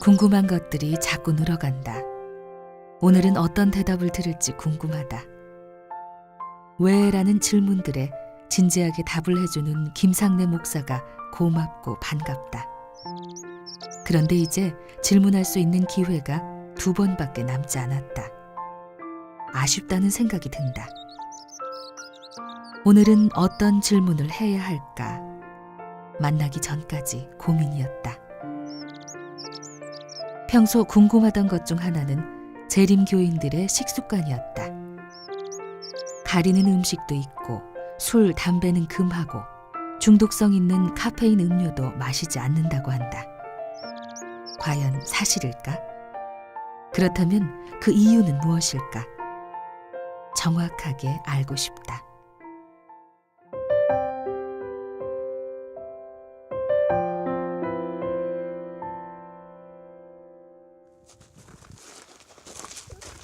궁금한 것들이 자꾸 늘어간다. 오늘은 어떤 대답을 들을지 궁금하다. 왜?라는 질문들에 진지하게 답을 해주는 김상래 목사가 고맙고 반갑다. 그런데 이제 질문할 수 있는 기회가 2번밖에 남지 않았다. 아쉽다는 생각이 든다. 오늘은 어떤 질문을 해야 할까? 만나기 전까지 고민이었다. 평소 궁금하던 것 중 하나는 재림교인들의 식습관이었다. 가리는 음식도 있고 술, 담배는 금하고 중독성 있는 카페인 음료도 마시지 않는다고 한다. 과연 사실일까? 그렇다면 그 이유는 무엇일까? 정확하게 알고 싶다.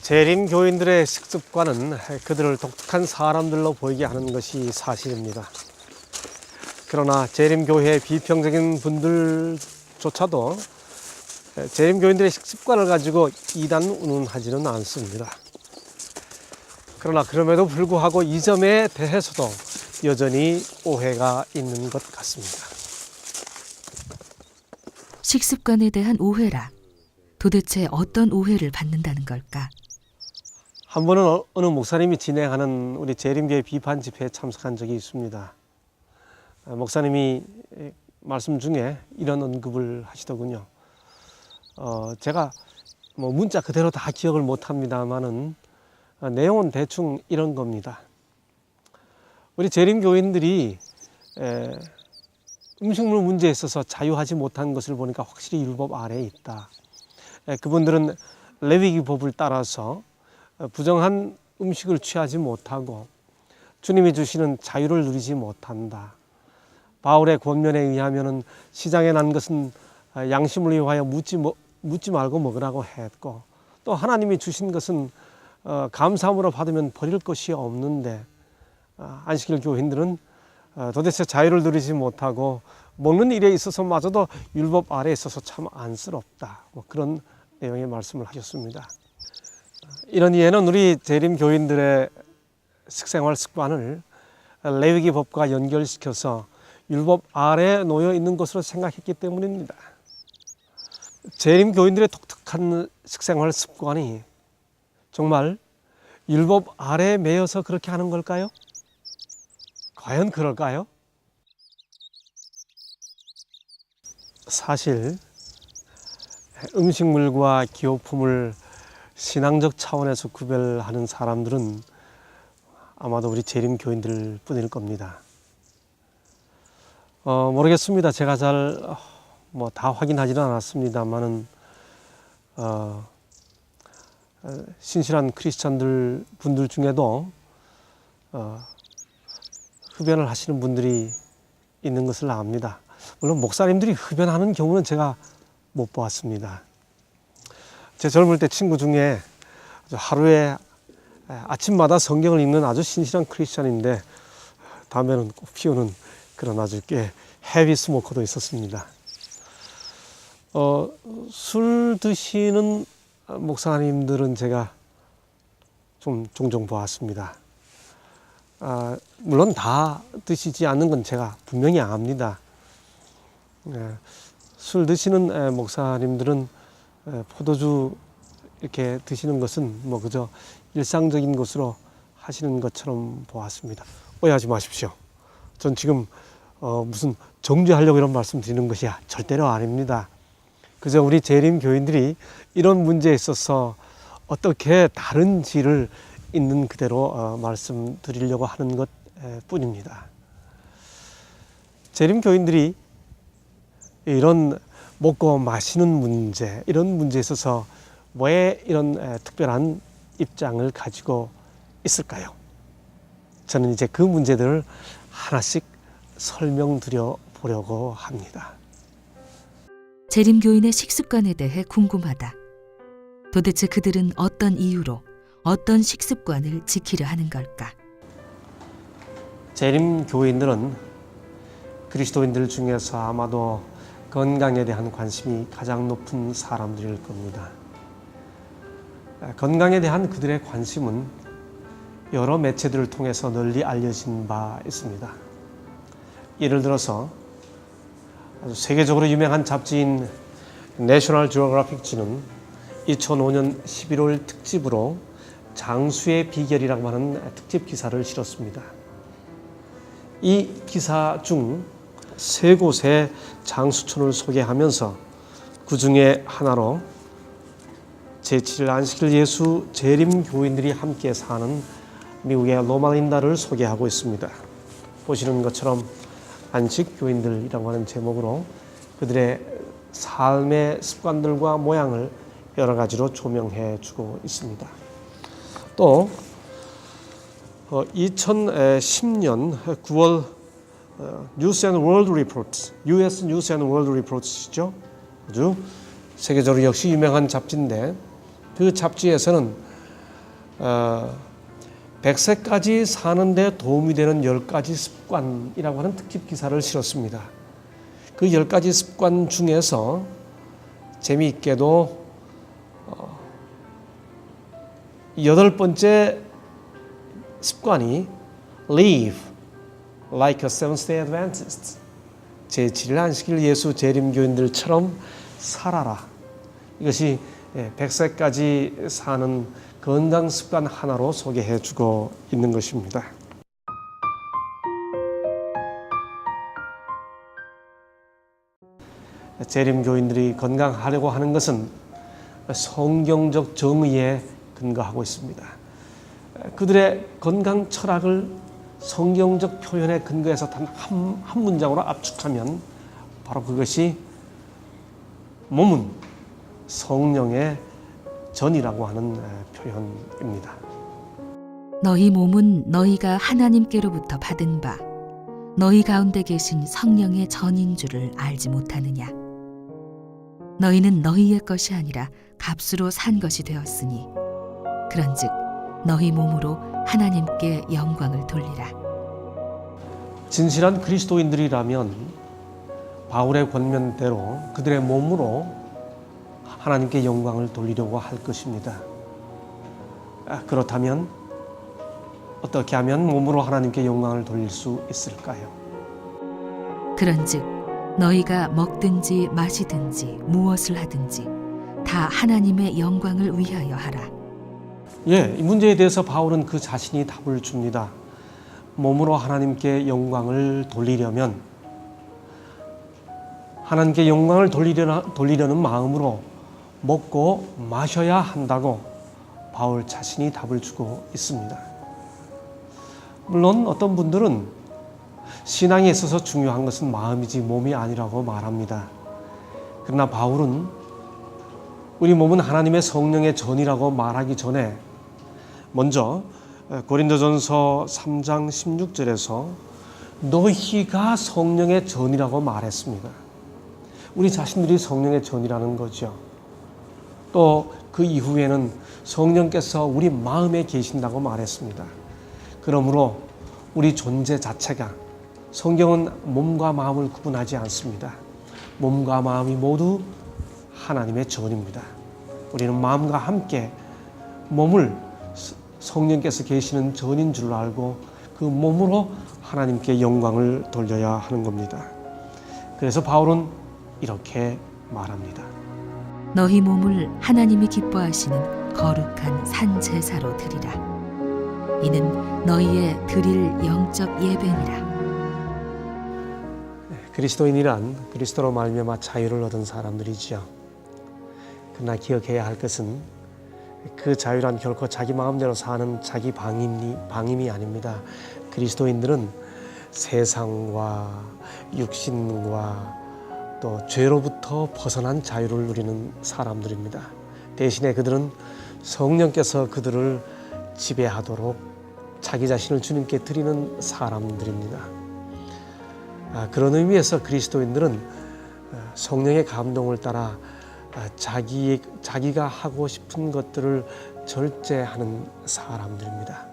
재림교인들의 식습관은 그들을 독특한 사람들로 보이게 하는 것이 사실입니다. 그러나 재림교회의 비평적인 분들조차도 재림교인들의 식습관을 가지고 이단 운운하지는 않습니다. 그러나 그럼에도 불구하고 이 점에 대해서도 여전히 오해가 있는 것 같습니다. 식습관에 대한 오해라. 도대체 어떤 오해를 받는다는 걸까? 한 번은 어느 목사님이 진행하는 우리 재림교회 비판 집회에 참석한 적이 있습니다. 목사님이 말씀 중에 이런 언급을 하시더군요. 제가 문자 그대로 다 기억을 못합니다만은 내용은 대충 이런 겁니다. 우리 재림교인들이 음식물 문제에 있어서 자유하지 못한 것을 보니까 확실히 율법 아래에 있다. 그분들은 레위기법을 따라서 부정한 음식을 취하지 못하고 주님이 주시는 자유를 누리지 못한다. 바울의 권면에 의하면은 시장에 난 것은 양심을 위하여 묻지 말고 먹으라고 했고, 또 하나님이 주신 것은 감사함으로 받으면 버릴 것이 없는데 안식일 교인들은 도대체 자유를 누리지 못하고 먹는 일에 있어서마저도 율법 아래에 있어서 참 안쓰럽다. 그런 내용의 말씀을 하셨습니다. 이런 이해는 우리 재림교인들의 식생활 습관을 레위기법과 연결시켜서 율법 아래에 놓여 있는 것으로 생각했기 때문입니다. 재림교인들의 독특한 식생활 습관이 정말 율법 아래에 매여서 그렇게 하는 걸까요? 과연 그럴까요? 사실 음식물과 기호품을 신앙적 차원에서 구별하는 사람들은 아마도 우리 재림교인들 뿐일 겁니다. 모르겠습니다. 제가 잘 다 확인하지는 않았습니다만은 신실한 크리스찬들 분들 중에도 흡연을 하시는 분들이 있는 것을 압니다. 물론 목사님들이 흡연하는 경우는 제가 못 보았습니다. 제 젊을 때 친구 중에 하루에 아침마다 성경을 읽는 아주 신실한 크리스찬인데 담배는 꼭 피우는 그런 아주 꽤 헤비 스모커도 있었습니다. 술 드시는 목사님들은 제가 좀 종종 보았습니다. 물론 다 드시지 않는 건 제가 분명히 압니다. 술 드시는 목사님들은 포도주 이렇게 드시는 것은 그저 일상적인 것으로 하시는 것처럼 보았습니다. 오해하지 마십시오. 전 지금 무슨 정죄하려고 이런 말씀 드리는 것이 절대로 아닙니다. 그저 우리 재림교인들이 이런 문제에 있어서 어떻게 다른지를 있는 그대로 말씀드리려고 하는 것 뿐입니다. 재림교인들이 이런 먹고 마시는 문제, 이런 문제에 있어서 왜 이런 특별한 입장을 가지고 있을까요? 저는 이제 그 문제들을 하나씩 설명드려 보려고 합니다. 재림교인의 식습관에 대해 궁금하다. 도대체 그들은 어떤 이유로 어떤 식습관을 지키려 하는 걸까? 재림교인들은 그리스도인들 중에서 아마도 건강에 대한 관심이 가장 높은 사람들일 겁니다. 건강에 대한 그들의 관심은 여러 매체들을 통해서 널리 알려진 바 있습니다. 예를 들어서 아주 세계적으로 유명한 잡지인 내셔널 지오그래픽지는 2005년 11월 특집으로 장수의 비결이라고 하는 특집 기사를 실었습니다. 이 기사 중 세 곳의 장수촌을 소개하면서 그 중에 하나로 제7일 안식일 예수 재림 교인들이 함께 사는 미국의 로마린다를 소개하고 있습니다. 보시는 것처럼 안식 교인들이라고 하는 제목으로 그들의 삶의 습관들과 모양을 여러 가지로 조명해 주고 있습니다. 또 2010년 9월 뉴스 앤 월드 리포트, US 뉴스 앤 월드 리포트시죠. 아주 세계적으로 역시 유명한 잡지인데 그 잡지에서는 100세까지 사는데 도움이 되는 10가지 습관이라고 하는 특집 기사를 실었습니다. 그 10가지 습관 중에서 재미있게도 8번째 습관이 Live like a Seventh-day Adventist, 제7일 안식일 예수 재림교인들처럼 살아라. 이것이 100세까지 사는 건강 습관 하나로 소개해 주고 있는 것입니다. 재림교인들이 건강하려고 하는 것은 성경적 정의에 근거하고 있습니다. 그들의 건강 철학을 성경적 표현에 근거해서 단 한 문장으로 압축하면 바로 그것이 몸은 성령의 전이라고 하는 표현입니다. 너희 몸은 너희가 하나님께로부터 받은 바 너희 가운데 계신 성령의 전인 줄을 알지 못하느냐. 너희는 너희의 것이 아니라 값으로 산 것이 되었으니 그런즉 너희 몸으로 하나님께 영광을 돌리라. 진실한 그리스도인들이라면 바울의 권면대로 그들의 몸으로 하나님께 영광을 돌리려고 할 것입니다. 그렇다면 어떻게 하면 몸으로 하나님께 영광을 돌릴 수 있을까요? 그런즉 너희가 먹든지 마시든지 무엇을 하든지 다 하나님의 영광을 위하여 하라. 이 문제에 대해서 바울은 그 자신이 답을 줍니다. 몸으로 하나님께 영광을 돌리려면 하나님께 영광을 돌리려는 마음으로 먹고 마셔야 한다고 바울 자신이 답을 주고 있습니다. 물론 어떤 분들은 신앙에 있어서 중요한 것은 마음이지 몸이 아니라고 말합니다. 그러나 바울은 우리 몸은 하나님의 성령의 전이라고 말하기 전에 먼저 고린도전서 3장 16절에서 너희가 성령의 전이라고 말했습니다. 우리 자신들이 성령의 전이라는 거죠. 또 그 이후에는 성령께서 우리 마음에 계신다고 말했습니다. 그러므로 우리 존재 자체가 성경은 몸과 마음을 구분하지 않습니다. 몸과 마음이 모두 하나님의 전입니다. 우리는 마음과 함께 몸을 성령께서 계시는 전인 줄 알고 그 몸으로 하나님께 영광을 돌려야 하는 겁니다. 그래서 바울은 이렇게 말합니다. 너희 몸을 하나님이 기뻐하시는 거룩한 산 제사로 드리라. 이는 너희의 드릴 영적 예배니라. 그리스도인이란 그리스도로 말미암아 자유를 얻은 사람들이지요. 그러나 기억해야 할 것은 그 자유란 결코 자기 마음대로 사는 자기 방임이 아닙니다. 그리스도인들은 세상과 육신과 또 죄로부터 벗어난 자유를 누리는 사람들입니다. 대신에 그들은 성령께서 그들을 지배하도록 자기 자신을 주님께 드리는 사람들입니다. 그런 의미에서 그리스도인들은 성령의 감동을 따라 자기가 하고 싶은 것들을 절제하는 사람들입니다.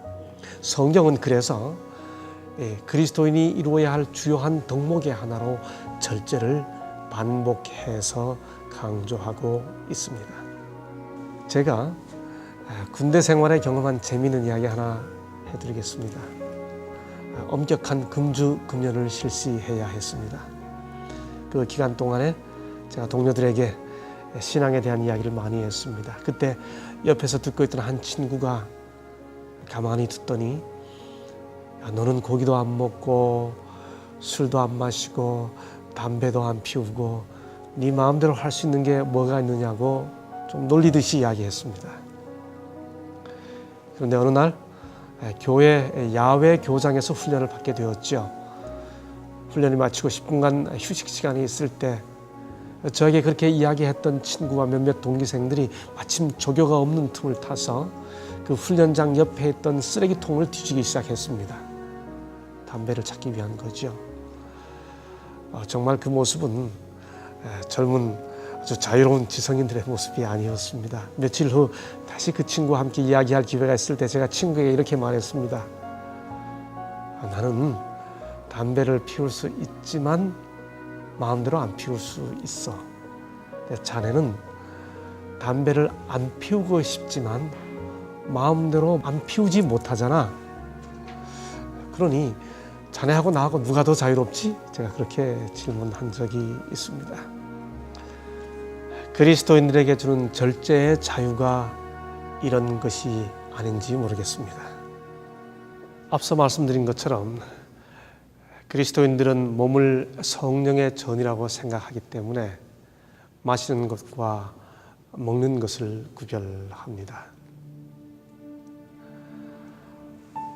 성경은 그래서 그리스도인이 이루어야 할 주요한 덕목의 하나로 절제를 반복해서 강조하고 있습니다. 제가 군대 생활에 경험한 재미있는 이야기 하나 해드리겠습니다. 엄격한 금주금연을 실시해야 했습니다. 그 기간 동안에 제가 동료들에게 신앙에 대한 이야기를 많이 했습니다. 그때 옆에서 듣고 있던 한 친구가 가만히 듣더니 야, 너는 고기도 안 먹고 술도 안 마시고 담배도 안 피우고 네 마음대로 할 수 있는 게 뭐가 있느냐고 좀 놀리듯이 이야기했습니다. 그런데 어느 날 교회 야외 교장에서 훈련을 받게 되었죠. 훈련을 마치고 10분간 휴식 시간이 있을 때 저에게 그렇게 이야기했던 친구와 몇몇 동기생들이 마침 조교가 없는 틈을 타서 그 훈련장 옆에 있던 쓰레기통을 뒤지기 시작했습니다. 담배를 찾기 위한 거죠. 정말 그 모습은 젊은 아주 자유로운 지성인들의 모습이 아니었습니다. 며칠 후 다시 그 친구와 함께 이야기할 기회가 있을 때 제가 친구에게 이렇게 말했습니다. 나는 담배를 피울 수 있지만 마음대로 안 피울 수 있어. 자네는 담배를 안 피우고 싶지만 마음대로 안 피우지 못하잖아. 그러니 자네하고 나하고 누가 더 자유롭지? 제가 그렇게 질문한 적이 있습니다. 그리스도인들에게 주는 절제의 자유가 이런 것이 아닌지 모르겠습니다. 앞서 말씀드린 것처럼 그리스도인들은 몸을 성령의 전이라고 생각하기 때문에 마시는 것과 먹는 것을 구별합니다.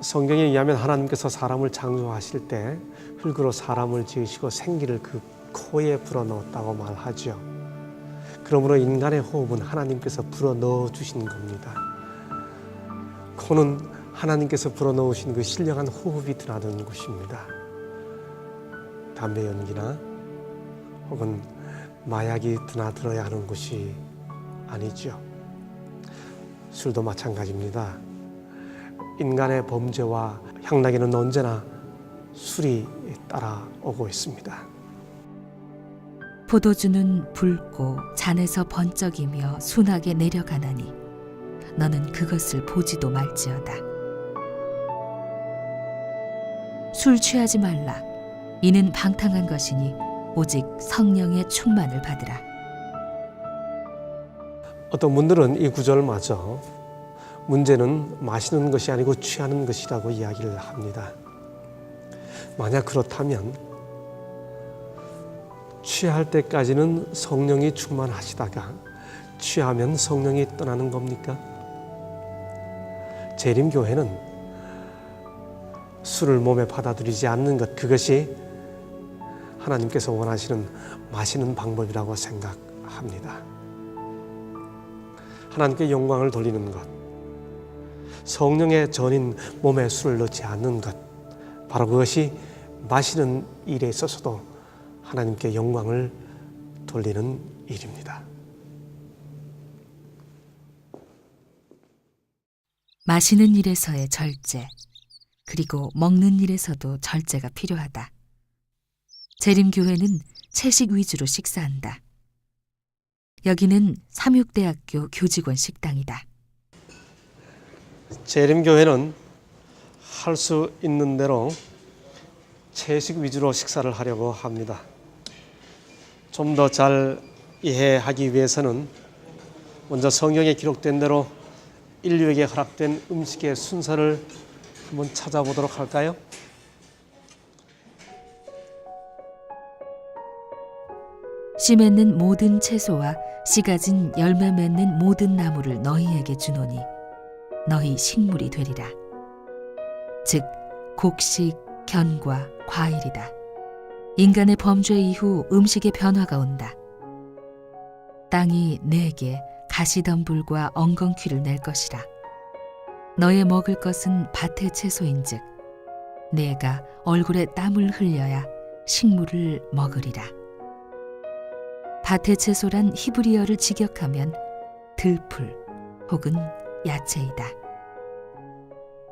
성경에 의하면 하나님께서 사람을 창조하실 때 흙으로 사람을 지으시고 생기를 그 코에 불어넣었다고 말하죠. 그러므로 인간의 호흡은 하나님께서 불어넣어 주신 겁니다. 코는 하나님께서 불어넣으신 그 신령한 호흡이 드나드는 곳입니다. 담배 연기나 혹은 마약이 드나들어야 하는 곳이 아니죠. 술도 마찬가지입니다. 인간의 범죄와 향락에는 언제나 술이 따라오고 있습니다. 포도주는 붉고 잔에서 번쩍이며 순하게 내려가나니 너는 그것을 보지도 말지어다. 술 취하지 말라. 이는 방탕한 것이니 오직 성령의 충만을 받으라. 어떤 분들은 이 구절마저 문제는 마시는 것이 아니고 취하는 것이라고 이야기를 합니다. 만약 그렇다면 취할 때까지는 성령이 충만하시다가 취하면 성령이 떠나는 겁니까? 재림교회는 술을 몸에 받아들이지 않는 것, 그것이 하나님께서 원하시는 마시는 방법이라고 생각합니다. 하나님께 영광을 돌리는 것, 성령의 전인 몸에 술을 넣지 않는 것, 바로 그것이 마시는 일에 있어서도 하나님께 영광을 돌리는 일입니다. 마시는 일에서의 절제, 그리고 먹는 일에서도 절제가 필요하다. 재림교회는 채식 위주로 식사한다. 여기는 삼육대학교 교직원 식당이다. 재림교회는 할 수 있는 대로 채식 위주로 식사를 하려고 합니다. 좀 더 잘 이해하기 위해서는 먼저 성경에 기록된 대로 인류에게 허락된 음식의 순서를 한번 찾아보도록 할까요? 씨 맺는 모든 채소와 씨 가진 열매 맺는 모든 나무를 너희에게 주노니 너희 식물이 되리라. 즉 곡식, 견과, 과일이다. 인간의 범죄 이후 음식의 변화가 온다. 땅이 내게 가시덤불과 엉겅퀴를 낼 것이라. 너의 먹을 것은 밭의 채소인즉 내가 얼굴에 땀을 흘려야 식물을 먹으리라. 밭의 채소란 히브리어를 직역하면 들풀 혹은 야채이다.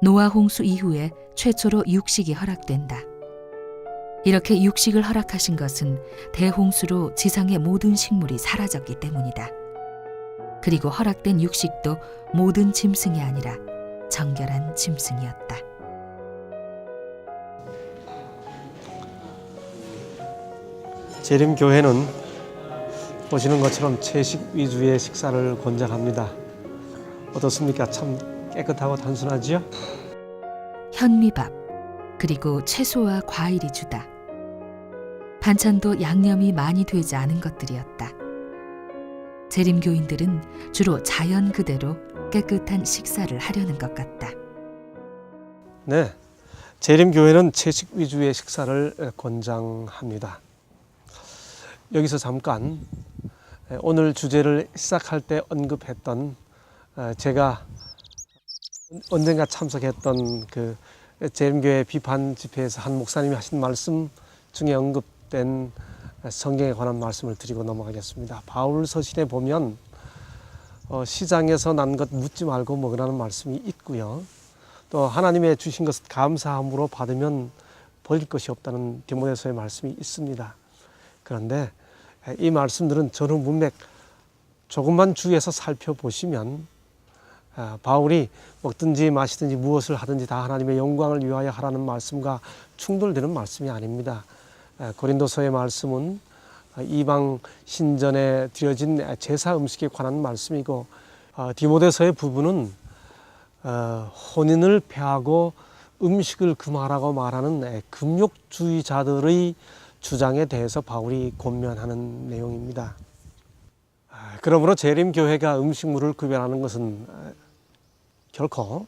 노아 홍수 이후에 최초로 육식이 허락된다. 이렇게 육식을 허락하신 것은 대홍수로 지상의 모든 식물이 사라졌기 때문이다. 그리고 허락된 육식도 모든 짐승이 아니라 정결한 짐승이었다. 재림교회는 보시는 것처럼 채식 위주의 식사를 권장합니다. 어떻습니까? 참 깨끗하고 단순하지요? 현미밥, 그리고 채소와 과일이 주다. 반찬도 양념이 많이 되지 않은 것들이었다. 재림교인들은 주로 자연 그대로 깨끗한 식사를 하려는 것 같다. 네, 재림교회는 채식 위주의 식사를 권장합니다. 여기서 잠깐 오늘 주제를 시작할 때 언급했던 제가 언젠가 참석했던 그 재림교회 비판 집회에서 한 목사님이 하신 말씀 중에 언급된 성경에 관한 말씀을 드리고 넘어가겠습니다. 바울 서신에 보면 시장에서 난 것 묻지 말고 먹으라는 말씀이 있고요. 또 하나님의 주신 것을 감사함으로 받으면 버릴 것이 없다는 디모데서의 말씀이 있습니다. 그런데 이 말씀들은 전후 문맥 조금만 주의해서 살펴보시면 바울이 먹든지 마시든지 무엇을 하든지 다 하나님의 영광을 위하여 하라는 말씀과 충돌되는 말씀이 아닙니다. 고린도서의 말씀은 이방 신전에 드려진 제사 음식에 관한 말씀이고, 디모데서의 부분은 혼인을 폐하고 음식을 금하라고 말하는 금욕주의자들의 주장에 대해서 바울이 권면하는 내용입니다. 그러므로 재림교회가 음식물을 구별하는 것은 결코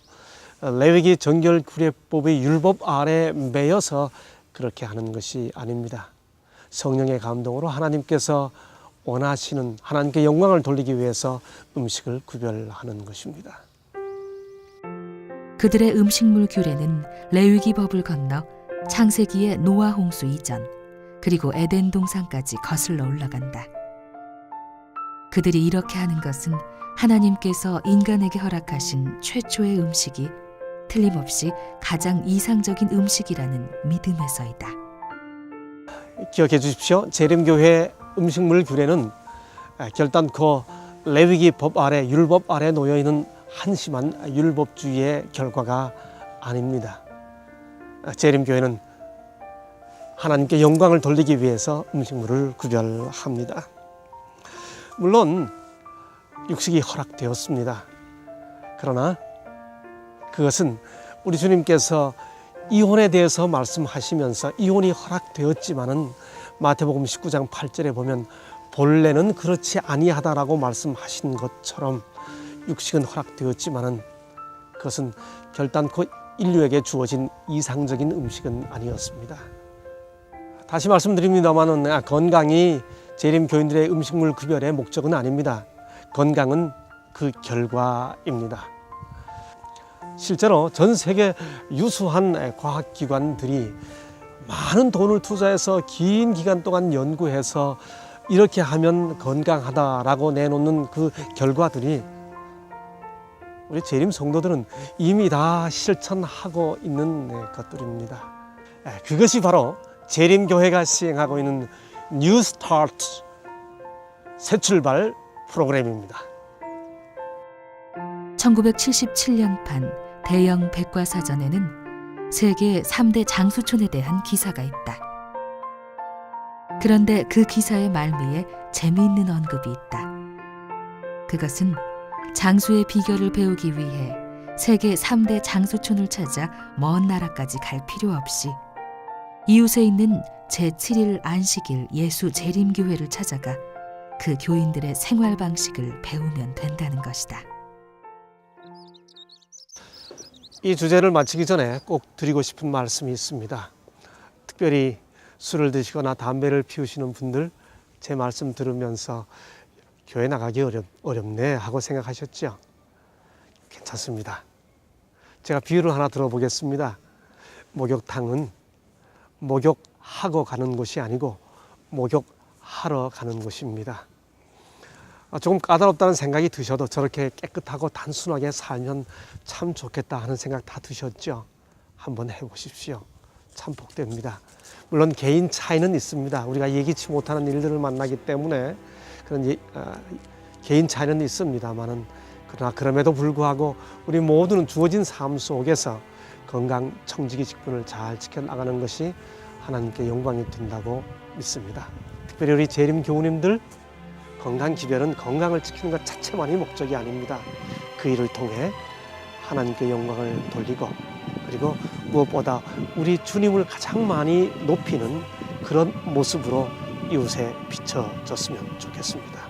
레위기 정결구례법의 율법 아래 매여서 그렇게 하는 것이 아닙니다. 성령의 감동으로 하나님께서 원하시는, 하나님께 영광을 돌리기 위해서 음식을 구별하는 것입니다. 그들의 음식물 규례는 레위기 법을 건너 창세기의 노아 홍수 이전, 그리고 에덴 동산까지 거슬러 올라간다. 그들이 이렇게 하는 것은 하나님께서 인간에게 허락하신 최초의 음식이 틀림없이 가장 이상적인 음식이라는 믿음에서이다. 기억해 주십시오. 재림교회 음식물 규례는 결단코 레위기 법 아래, 율법 아래 놓여 있는 한심한 율법주의의 결과가 아닙니다. 재림교회는 하나님께 영광을 돌리기 위해서 음식물을 구별합니다. 물론 육식이 허락되었습니다. 그러나 그것은 우리 주님께서 이혼에 대해서 말씀하시면서 이혼이 허락되었지만은 마태복음 19장 8절에 보면 본래는 그렇지 아니하다라고 말씀하신 것처럼 육식은 허락되었지만은 그것은 결단코 인류에게 주어진 이상적인 음식은 아니었습니다. 다시 말씀드립니다만은 건강이 재림교인들의 음식물 구별의 목적은 아닙니다. 건강은 그 결과입니다. 실제로 전 세계 유수한 과학기관들이 많은 돈을 투자해서 긴 기간 동안 연구해서 이렇게 하면 건강하다라고 내놓는 그 결과들이 우리 재림 성도들은 이미 다 실천하고 있는 것들입니다. 그것이 바로 재림교회가 시행하고 있는 뉴 스타트, 새 출발 프로그램입니다. 1977년판 대형 백과사전에는 세계 3대 장수촌에 대한 기사가 있다. 그런데 그 기사의 말미에 재미있는 언급이 있다. 그것은 장수의 비결을 배우기 위해 세계 3대 장수촌을 찾아 먼 나라까지 갈 필요 없이 이웃에 있는 제7일 안식일 예수 재림교회를 찾아가 그 교인들의 생활 방식을 배우면 된다는 것이다. 이 주제를 마치기 전에 꼭 드리고 싶은 말씀이 있습니다. 특별히 술을 드시거나 담배를 피우시는 분들, 제 말씀 들으면서 교회 나가기 어렵네 하고 생각하셨죠? 괜찮습니다. 제가 비유를 하나 들어보겠습니다. 목욕탕은 목욕하고 가는 곳이 아니고 목욕하러 가는 곳입니다. 조금 까다롭다는 생각이 드셔도 저렇게 깨끗하고 단순하게 살면 참 좋겠다 하는 생각 다 드셨죠? 한번 해보십시오. 참 복됩니다. 물론 개인 차이는 있습니다. 우리가 예기치 못하는 일들을 만나기 때문에 그런 개인 차이는 있습니다만은 그러나 그럼에도 불구하고 우리 모두는 주어진 삶 속에서 건강 청지기 직분을 잘 지켜나가는 것이 하나님께 영광이 된다고 믿습니다. 특별히 우리 재림 교우님들 건강 기별은 건강을 지키는 것 자체만이 목적이 아닙니다. 그 일을 통해 하나님께 영광을 돌리고 그리고 무엇보다 우리 주님을 가장 많이 높이는 그런 모습으로 이웃에 비춰졌으면 좋겠습니다.